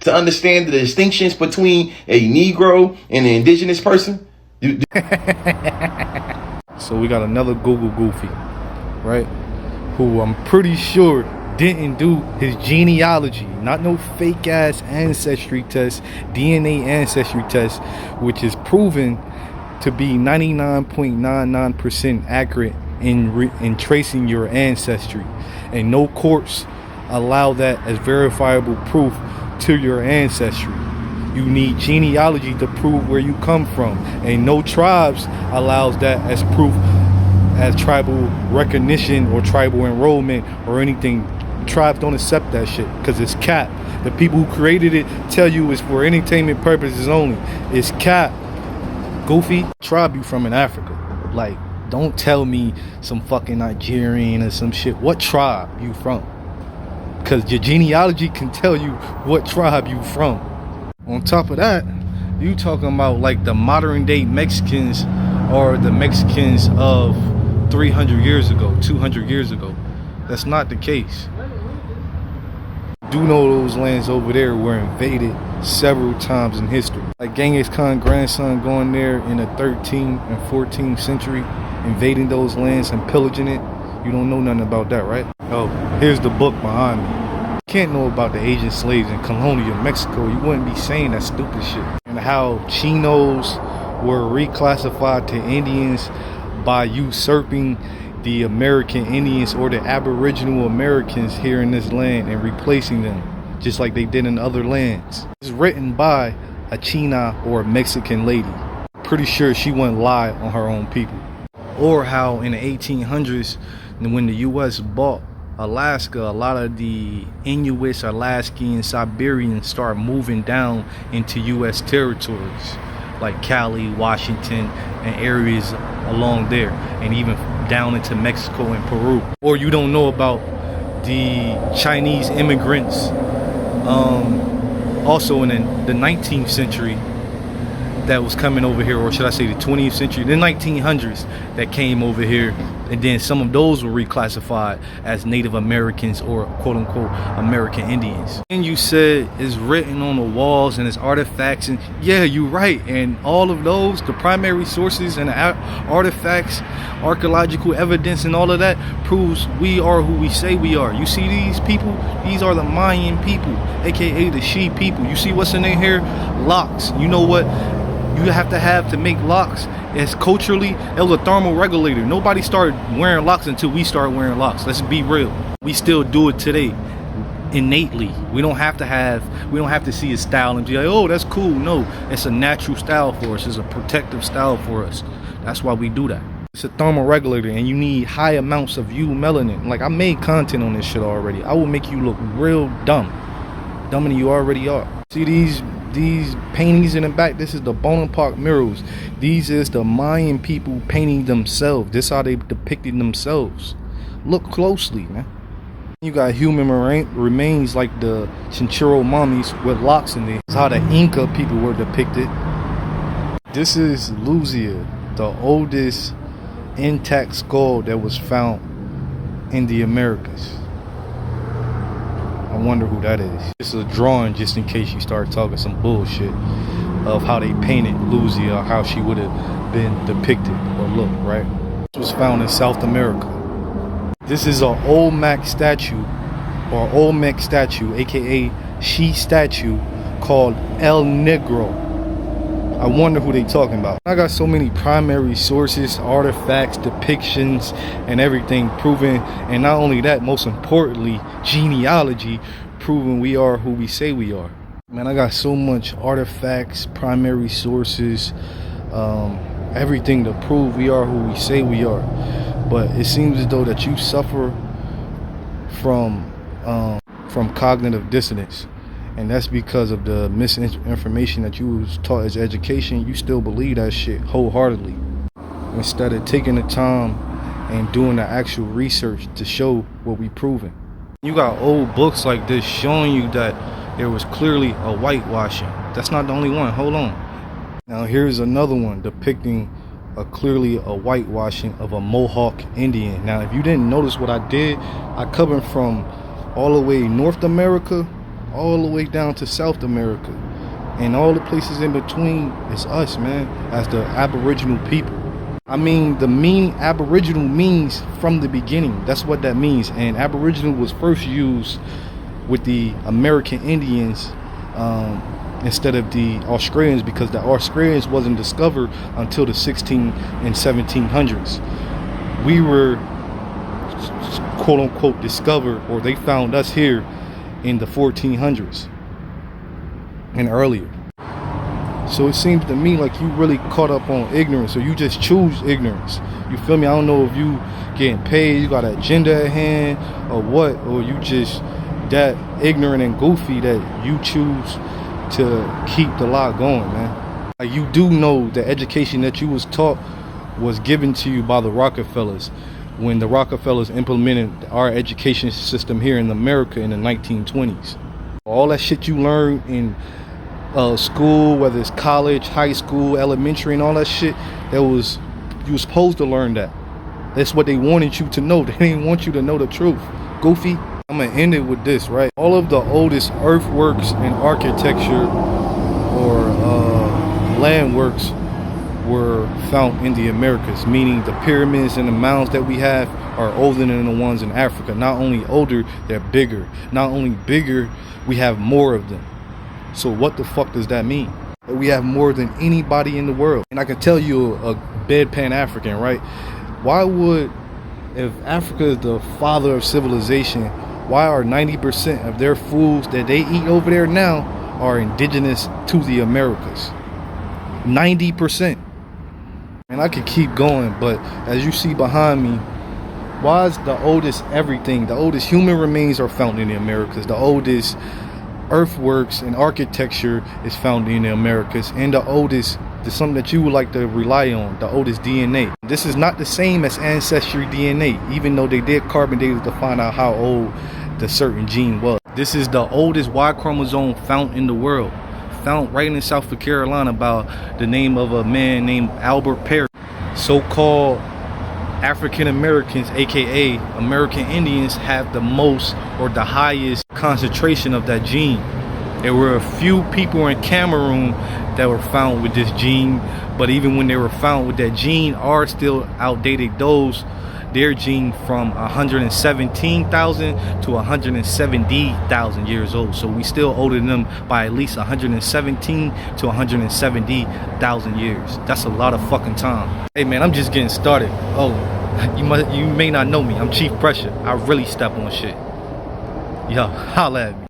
to understand the distinctions between a Negro and an indigenous person? So we got another Google goofy, right? Who I'm pretty sure didn't do his genealogy, not no fake ass ancestry test, DNA ancestry test, which is proven to be 99.99% accurate in tracing your ancestry, and no courts allow that as verifiable proof to your ancestry. You need genealogy to prove where you come from, and no tribes allows that as proof, as tribal recognition or tribal enrollment or anything. Tribes don't accept that shit because it's cap. The people who created it tell you it's for entertainment purposes only. It's cap. Goofy, tribe you from in Africa. Like, don't tell me some fucking Nigerian or some shit. What tribe you from? Because your genealogy can tell you what tribe you from. On top of that, you talking about like the modern day Mexicans or the Mexicans of 300 years ago, 200 years ago. That's not the case. Do know those lands over there were invaded several times in history. Like Genghis Khan's grandson going there in the 13th and 14th century, invading those lands and pillaging it. You don't know nothing about that, right? Oh, here's the book behind me. You can't know about the Asian slaves in colonial Mexico. You wouldn't be saying that stupid shit. And how Chinos were reclassified to Indians by usurping the American Indians or the Aboriginal Americans here in this land and replacing them just like they did in other lands. It's written by a China or a Mexican lady. Pretty sure she wouldn't lie on her own people. Or how in the 1800s, when the U.S. bought Alaska, a lot of the Inuits, Alaskans, Siberians start moving down into U.S. territories like Cali, Washington, and areas along there, and even down into Mexico and Peru. Or you don't know about the Chinese immigrants also in the 19th century that was coming over here, or should I say the 20th century, the 1900s that came over here, and then some of those were reclassified as Native Americans or quote-unquote American Indians. And you said it's written on the walls and it's artifacts, and yeah, you're right. And all of those, the primary sources and the artifacts, archaeological evidence and all of that proves we are who we say we are. You see these people? These are the Mayan people, aka the She people. You see what's in here? Locks. You know what you have to make locks? As culturally, it was a thermal regulator. Nobody started wearing locks until we started wearing locks. Let's be real. We still do it today innately. We don't have to see a style and be like, oh, that's cool. No, it's a natural style for us. It's a protective style for us. That's why we do that. It's a thermal regulator, and you need high amounts of melanin. Like, I made content on this shit already. I will make you look real dumber than you already are. See these paintings in the back? This is the Bonaparte murals. These is the Mayan people painting themselves. This is how they depicted themselves. Look closely, man. You got human remains like the Chinchorro mummies with locks in there. This is how the Inca people were depicted. This is Luzia, the oldest intact skull that was found in the Americas. I wonder who that is. This is a drawing just in case you start talking some bullshit of how they painted Luzia, or how she would have been depicted or looked, right? This was found in South America. This is an Olmec statue, aka She statue, called El Negro. I wonder who they talking about. I got so many primary sources, artifacts, depictions, and everything proving, and not only that, most importantly, genealogy proving we are who we say we are. Man, I got so much artifacts, primary sources, everything to prove we are who we say we are. But it seems as though that you suffer from cognitive dissonance. And that's because of the misinformation that you was taught as education. You still believe that shit wholeheartedly, instead of taking the time and doing the actual research to show what we proving. You got old books like this showing you that there was clearly a whitewashing. That's not the only one. Hold on. Now here's another one depicting clearly a whitewashing of a Mohawk Indian. Now if you didn't notice what I did, I covered from all the way North America all the way down to South America. And all the places in between is us, man, as the Aboriginal people. I mean, the meaning Aboriginal means from the beginning. That's what that means. And Aboriginal was first used with the American Indians instead of the Australians, because the Australians wasn't discovered until the 16 and 1700s. We were quote unquote discovered, or they found us here in the 1400s and earlier. So it seems to me like you really caught up on ignorance, or you just choose ignorance. You feel me? I don't know if you getting paid, you got an agenda at hand, or what, or you just that ignorant and goofy that you choose to keep the lie going, man. Like, you do know the education that you was taught was given to you by the Rockefellers when the Rockefellers implemented our education system here in America in the 1920s. All that shit you learn in school, whether it's college, high school, elementary, and all that shit, you was supposed to learn that. That's what they wanted you to know. They didn't want you to know the truth. Goofy. I'm gonna end it with this, right? All of the oldest earthworks and architecture or landworks were found in the Americas, meaning the pyramids and the mounds that we have are older than the ones in Africa. Not only older, they're bigger. Not only bigger, we have more of them. So what the fuck does that mean? That we have more than anybody in the world. And I can tell you a bedpan African, right? Why would, if Africa is the father of civilization, why are 90% of their foods that they eat over there now are indigenous to the Americas? 90%. And I could keep going, but as you see behind me, why is the oldest everything, the oldest human remains are found in the Americas, the oldest earthworks and architecture is found in the Americas, and the oldest, something that you would like to rely on, the oldest DNA. This is not the same as ancestry DNA, even though they did carbon dating to find out how old the certain gene was. This is the oldest Y chromosome found in the world, found right in South Carolina by the name of a man named Albert Perry. So-called African Americans, aka American Indians, have the most or the highest concentration of that gene. There were a few people in Cameroon that were found with this gene, but even when they were found with that gene, are still outdated those their gene from 117,000 to 170,000 years old. So we still older than them by at least 117 to 170,000 years. That's a lot of fucking time. Hey man, I'm just getting started. Oh, you may not know me. I'm Chief Pressure. I really step on shit. Yo, holla at me.